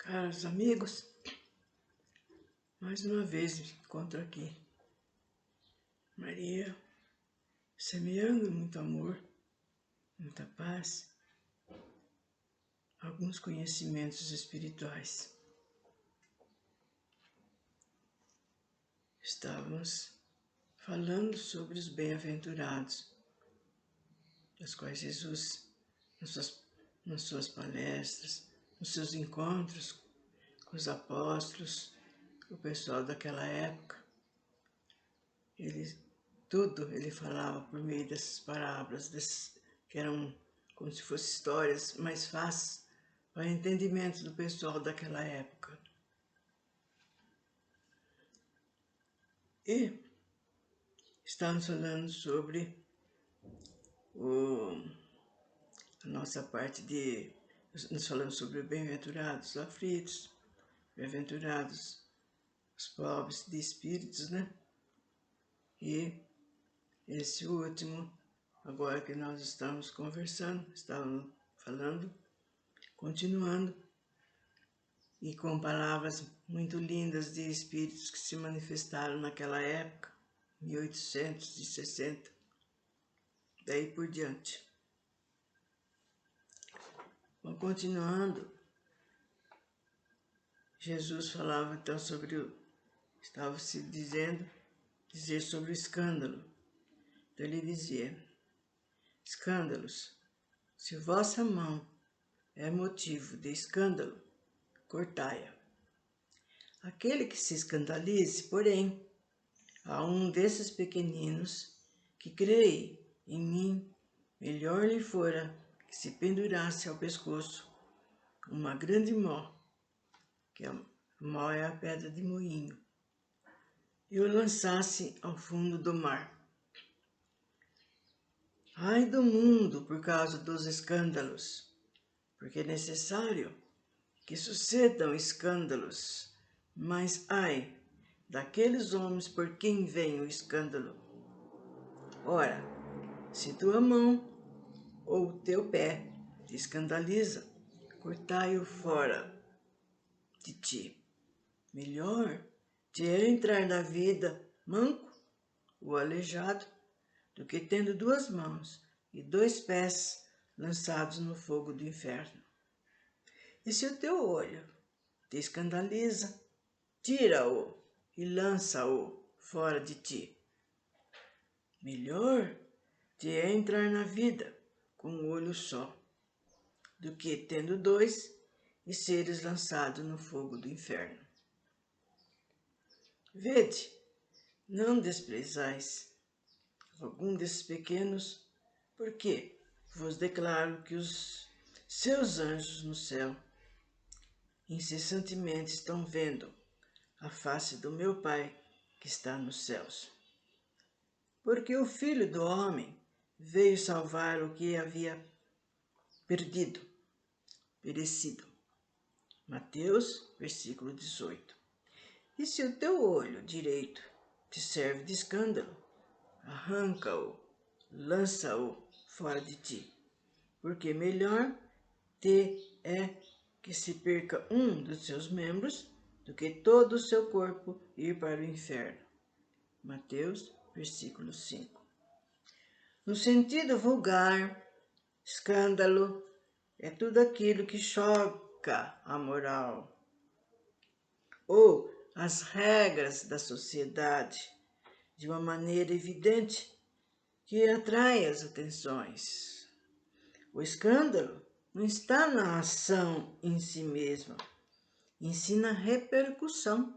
Caros amigos, mais uma vez me encontro aqui. Maria, semeando muito amor, muita paz, alguns conhecimentos espirituais. Estávamos falando sobre os bem-aventurados, dos quais Jesus, nas suas palestras, nos seus encontros com os apóstolos, o pessoal daquela época, ele falava por meio dessas parábolas, que eram como se fossem histórias mais fáceis para o entendimento do pessoal daquela época. E estamos falando sobre a nossa parte de... Nós falamos sobre bem-aventurados os aflitos, bem-aventurados os pobres de espíritos, né? E esse último, agora que nós estamos conversando, estávamos falando, continuando, e com palavras muito lindas de espíritos que se manifestaram naquela época, 1860, daí por diante. Bom, continuando, Jesus falava então estava se dizer sobre o escândalo. Então ele dizia: escândalos, se vossa mão é motivo de escândalo, cortai-a. Aquele que se escandalize, porém, a um desses pequeninos que crê em mim, melhor lhe fora que se pendurasse ao pescoço uma grande mó, que a mó é a pedra de moinho, e o lançasse ao fundo do mar. Ai do mundo por causa dos escândalos, porque é necessário que sucedam escândalos, mas ai daqueles homens por quem vem o escândalo. Ora, se tua mão ou teu pé te escandaliza, cortai-o fora de ti. Melhor te é entrar na vida manco ou aleijado, do que tendo duas mãos e dois pés lançados no fogo do inferno. E se o teu olho te escandaliza, tira-o e lança-o fora de ti. Melhor te é entrar na vida com um olho só, do que tendo dois e seres lançado no fogo do inferno. Vede, não desprezais algum desses pequenos, porque vos declaro que os seus anjos no céu incessantemente estão vendo a face do meu Pai que está nos céus. Porque o Filho do Homem veio salvar o que havia perecido. Mateus, versículo 18. E se o teu olho direito te serve de escândalo, arranca-o, lança-o fora de ti, porque melhor te é que se perca um dos seus membros do que todo o seu corpo ir para o inferno. Mateus, versículo 5. No sentido vulgar, escândalo é tudo aquilo que choca a moral ou as regras da sociedade de uma maneira evidente que atrai as atenções. O escândalo não está na ação em si mesma, e sim na repercussão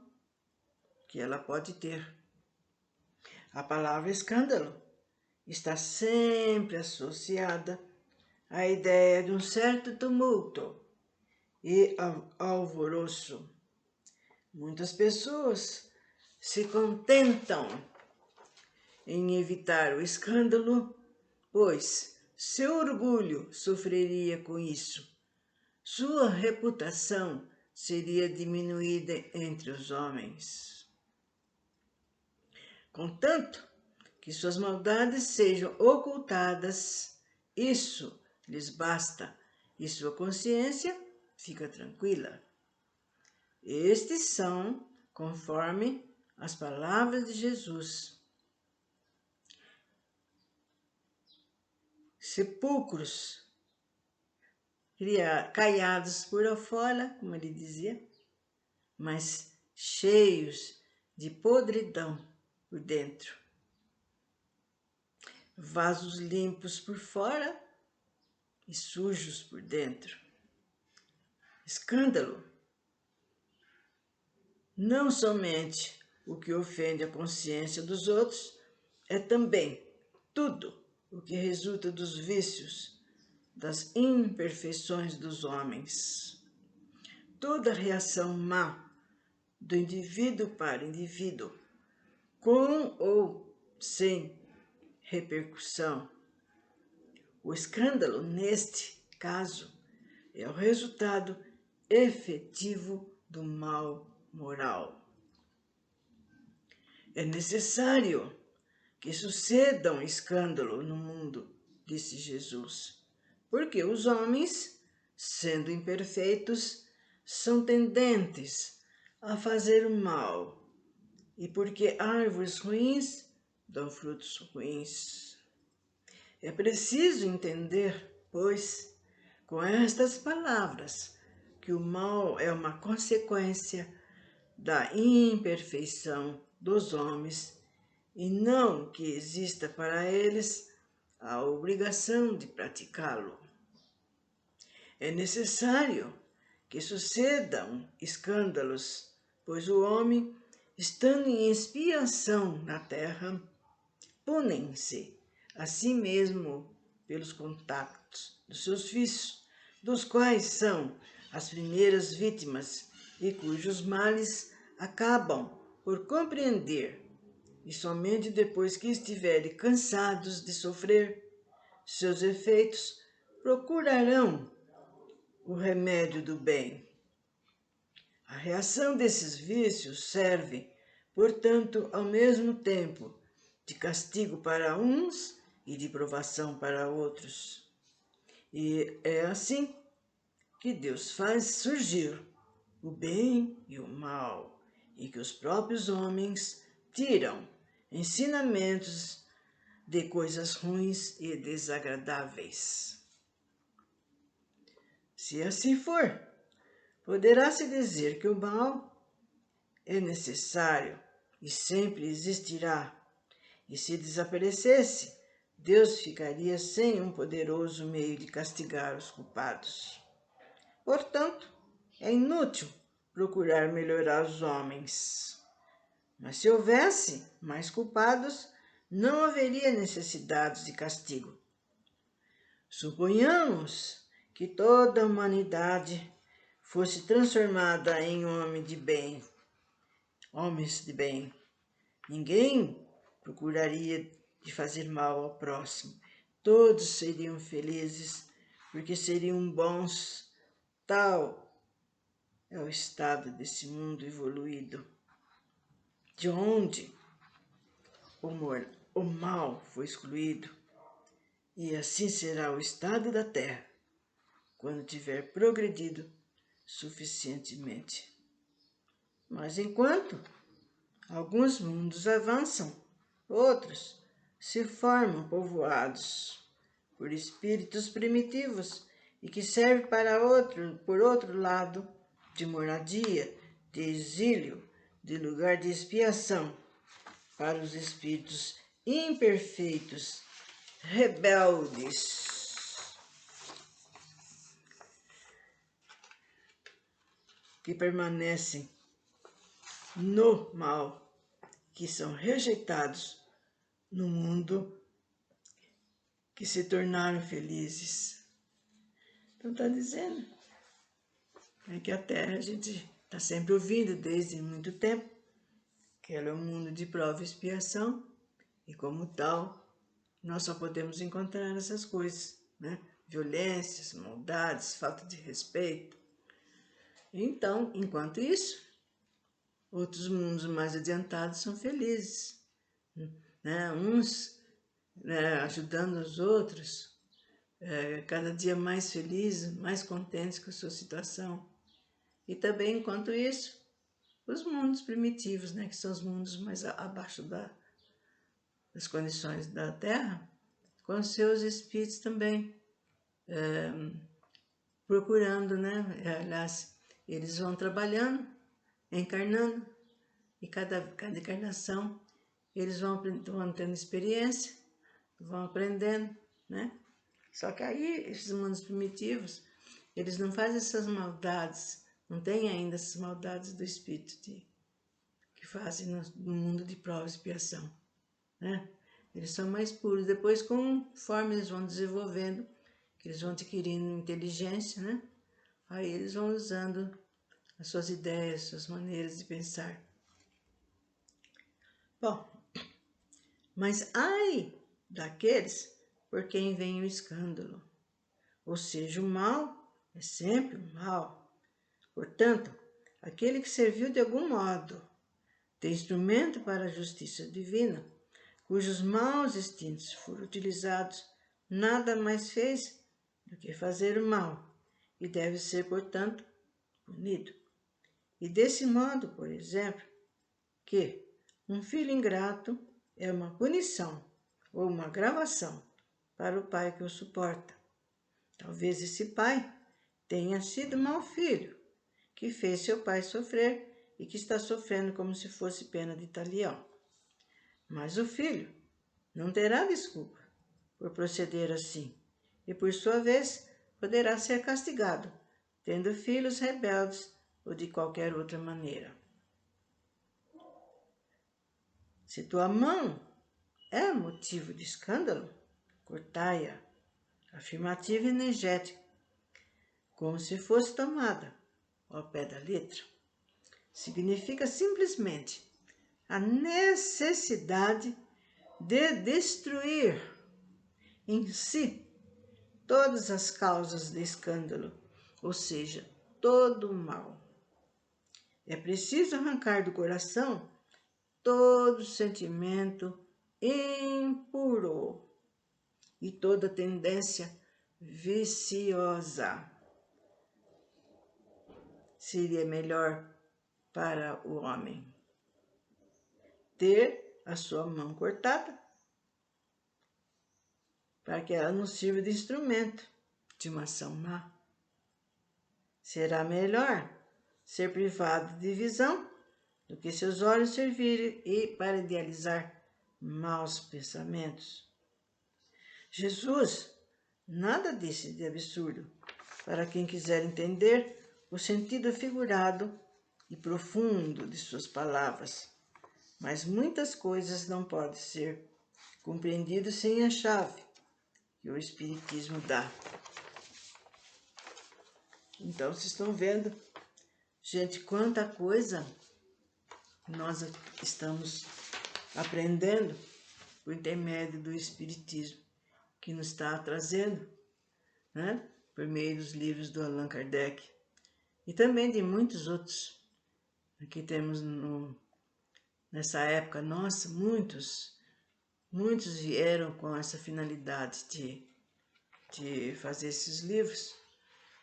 que ela pode ter. A palavra escândalo está sempre associada à ideia de um certo tumulto e alvoroço. Muitas pessoas se contentam em evitar o escândalo, pois seu orgulho sofreria com isso. Sua reputação seria diminuída entre os homens. Contanto que suas maldades sejam ocultadas, isso lhes basta, e sua consciência fica tranquila. Estes são conforme as palavras de Jesus. Sepulcros caiados por fora, como ele dizia, mas cheios de podridão por dentro. Vasos limpos por fora e sujos por dentro. Escândalo. Não somente o que ofende a consciência dos outros, é também tudo o que resulta dos vícios, das imperfeições dos homens. Toda reação má do indivíduo para indivíduo, com ou sem repercussão. O escândalo, neste caso, é o resultado efetivo do mal moral. É necessário que suceda um escândalo no mundo, disse Jesus, porque os homens, sendo imperfeitos, são tendentes a fazer o mal, e porque árvores ruins dão frutos ruins. É preciso entender, pois, com estas palavras, que o mal é uma consequência da imperfeição dos homens e não que exista para eles a obrigação de praticá-lo. É necessário que sucedam escândalos, pois o homem, estando em expiação na terra, punem-se a si mesmo pelos contactos dos seus vícios, dos quais são as primeiras vítimas e cujos males acabam por compreender, e somente depois que estiverem cansados de sofrer seus efeitos, procurarão o remédio do bem. A reação desses vícios serve, portanto, ao mesmo tempo, de castigo para uns e de provação para outros. E é assim que Deus faz surgir o bem e o mal, e que os próprios homens tiram ensinamentos de coisas ruins e desagradáveis. Se assim for, poderá-se dizer que o mal é necessário e sempre existirá, e se desaparecesse, Deus ficaria sem um poderoso meio de castigar os culpados. Portanto, é inútil procurar melhorar os homens. Mas se houvesse mais culpados, não haveria necessidade de castigo. Suponhamos que toda a humanidade fosse transformada em homens de bem. Ninguém procuraria de fazer mal ao próximo. Todos seriam felizes, porque seriam bons. Tal é o estado desse mundo evoluído, de onde o mal foi excluído. E assim será o estado da Terra, quando tiver progredido suficientemente. Mas enquanto alguns mundos avançam, outros se formam povoados por espíritos primitivos e que servem por outro lado, de moradia, de exílio, de lugar de expiação, para os espíritos imperfeitos, rebeldes, que permanecem no mal, que são rejeitados no mundo, que se tornaram felizes. Então está dizendo que a Terra a gente está sempre ouvindo desde muito tempo, que ela é um mundo de prova e expiação, e como tal, nós só podemos encontrar essas coisas, né? Violências, maldades, falta de respeito. Então, enquanto isso, outros mundos mais adiantados são felizes, né? Uns, né, ajudando os outros, cada dia mais felizes, mais contentes com a sua situação. E também, enquanto isso, os mundos primitivos, né, que são os mundos mais abaixo das condições da Terra, com seus espíritos também procurando, né? Aliás, eles vão trabalhando, encarnando, e cada encarnação eles vão tendo experiência, vão aprendendo, né? Só que aí, esses mundos primitivos, eles não fazem essas maldades, não tem ainda essas maldades do espírito que fazem no mundo de prova e expiação, né? Eles são mais puros. Depois, conforme eles vão desenvolvendo, que eles vão adquirindo inteligência, né? Aí eles vão usando as suas ideias, suas maneiras de pensar. Bom, mas ai daqueles por quem vem o escândalo. Ou seja, o mal é sempre o mal. Portanto, aquele que serviu de algum modo de instrumento para a justiça divina, cujos maus instintos foram utilizados, nada mais fez do que fazer o mal, e deve ser, portanto, punido. E desse modo, por exemplo, que um filho ingrato é uma punição ou uma gravação para o pai que o suporta. Talvez esse pai tenha sido mau filho, que fez seu pai sofrer e que está sofrendo como se fosse pena de talião. Mas o filho não terá desculpa por proceder assim, e por sua vez poderá ser castigado, tendo filhos rebeldes ou de qualquer outra maneira. Se tua mão é motivo de escândalo, cortai-a, afirmativa e energética, como se fosse tomada ao pé da letra. Significa simplesmente a necessidade de destruir em si todas as causas de escândalo, ou seja, todo o mal. É preciso arrancar do coração todo sentimento impuro e toda tendência viciosa. Seria melhor para o homem ter a sua mão cortada para que ela não sirva de instrumento de uma ação má. Será melhor ser privado de visão do que seus olhos servirem e para idealizar maus pensamentos. Jesus nada disse de absurdo para quem quiser entender o sentido figurado e profundo de suas palavras, mas muitas coisas não podem ser compreendidas sem a chave que o Espiritismo dá. Então, vocês estão vendo, gente, quanta coisa nós estamos aprendendo por intermédio do Espiritismo, que nos está trazendo, né, por meio dos livros do Allan Kardec e também de muitos outros. Aqui temos nessa época nossa, muitos vieram com essa finalidade de fazer esses livros,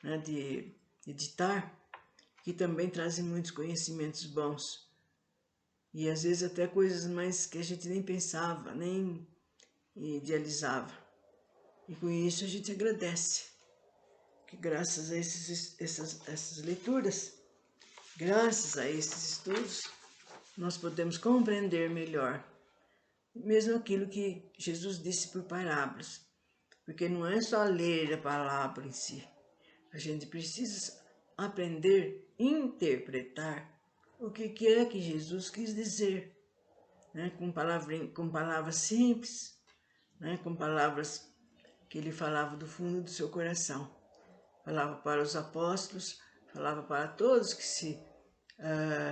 né, de editar, que também trazem muitos conhecimentos bons. E às vezes até coisas mais que a gente nem pensava, nem idealizava. E com isso a gente agradece, que graças a essas leituras, graças a esses estudos, nós podemos compreender melhor, mesmo aquilo que Jesus disse por parábolas. Porque não é só ler a palavra em si, a gente precisa aprender a interpretar o que é que Jesus quis dizer, né? Com palavras simples, né? Com palavras que ele falava do fundo do seu coração. Falava para os apóstolos, falava para todos que se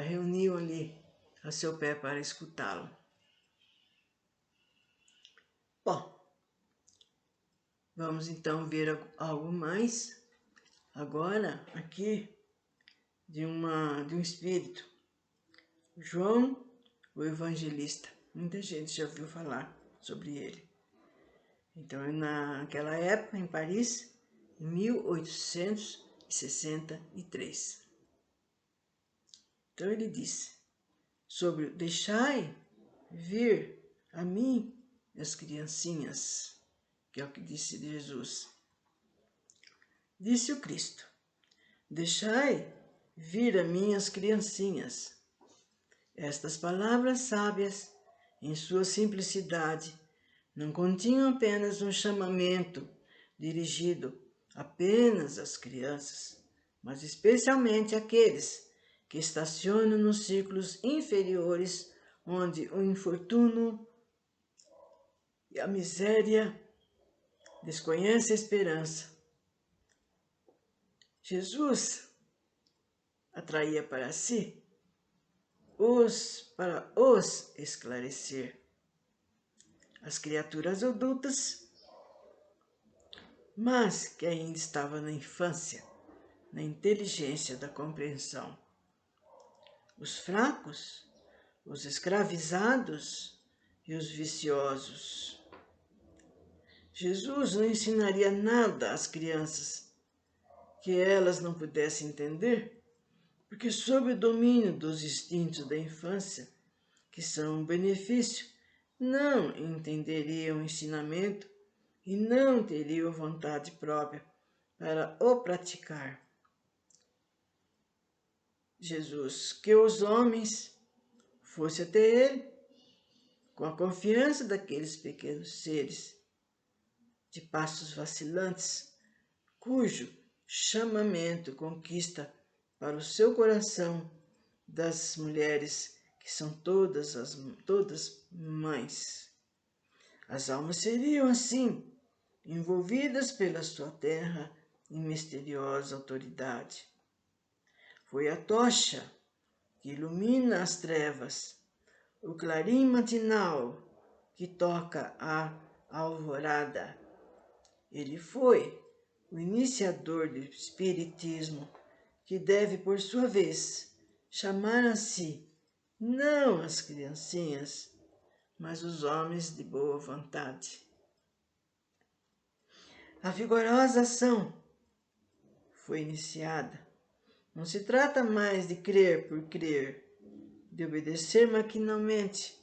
reuniam ali a seu pé para escutá-lo. Bom, vamos então ver algo mais agora aqui de um espírito, João o Evangelista. Muita gente já ouviu falar sobre ele. Então, naquela época, em Paris, em 1863. Então ele disse sobre deixai vir a mim as criancinhas, que é o que disse Jesus. Disse o Cristo, deixai vir a mim as criancinhas. Estas palavras sábias, em sua simplicidade, não continham apenas um chamamento dirigido apenas às crianças, mas especialmente àqueles que estacionam nos círculos inferiores, onde o infortúnio e a miséria desconhecem a esperança. Jesus atraía para si para os esclarecer. As criaturas adultas, mas que ainda estavam na infância, na inteligência da compreensão. Os fracos, os escravizados e os viciosos. Jesus não ensinaria nada às crianças que elas não pudessem entender, porque sob o domínio dos instintos da infância, que são um benefício, não entenderiam o ensinamento e não teriam vontade própria para o praticar. Jesus, que os homens fossem até ele, com a confiança daqueles pequenos seres, de passos vacilantes, cujo chamamento conquista para o seu coração das mulheres que são todas mães. As almas seriam, assim, envolvidas pela sua terra em misteriosa autoridade. Foi a tocha que ilumina as trevas, o clarim matinal que toca a alvorada. Ele foi o iniciador do espiritismo, que deve, por sua vez, chamar a si, não as criancinhas, mas os homens de boa vontade. A vigorosa ação foi iniciada. Não se trata mais de crer por crer, de obedecer maquinalmente.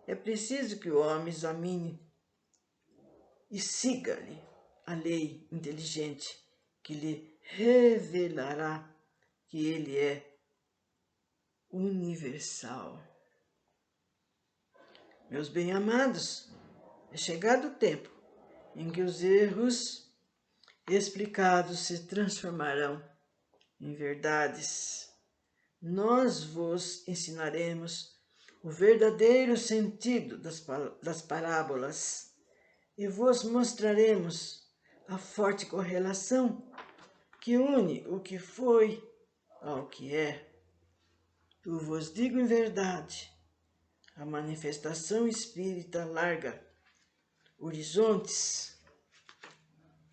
É preciso que o homem examine e siga-lhe a lei inteligente que lhe revelará que ele é universal. Meus bem-amados, é chegado o tempo em que os erros explicados se transformarão em verdades. Nós vos ensinaremos o verdadeiro sentido das parábolas e vos mostraremos a forte correlação que une o que foi ao que é. Eu vos digo em verdade, a manifestação espírita larga horizontes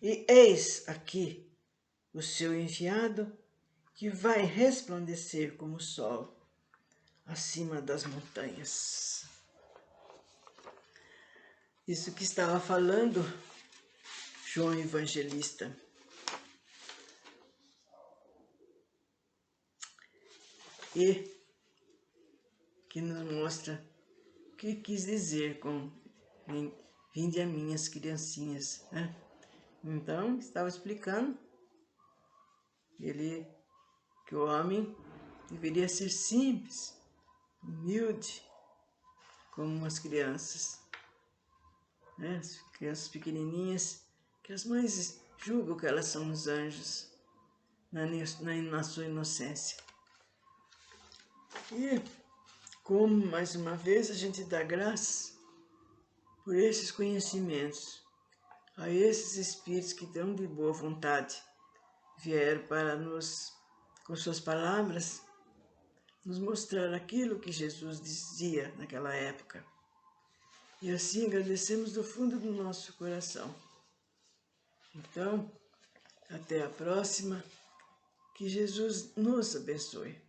e eis aqui o seu enviado que vai resplandecer como o sol acima das montanhas. Isso que estava falando João Evangelista. E que nos mostra o que quis dizer com vinde a minhas criancinhas, né? Então, estava explicando que o homem deveria ser simples, humilde, como as crianças, né? As crianças pequenininhas, que as mães julgam que elas são os anjos, na sua inocência. E como, mais uma vez, a gente dá graças por esses conhecimentos, a esses espíritos que tão de boa vontade vieram para nos, com suas palavras, nos mostrar aquilo que Jesus dizia naquela época. E assim agradecemos do fundo do nosso coração. Então, até a próxima, que Jesus nos abençoe.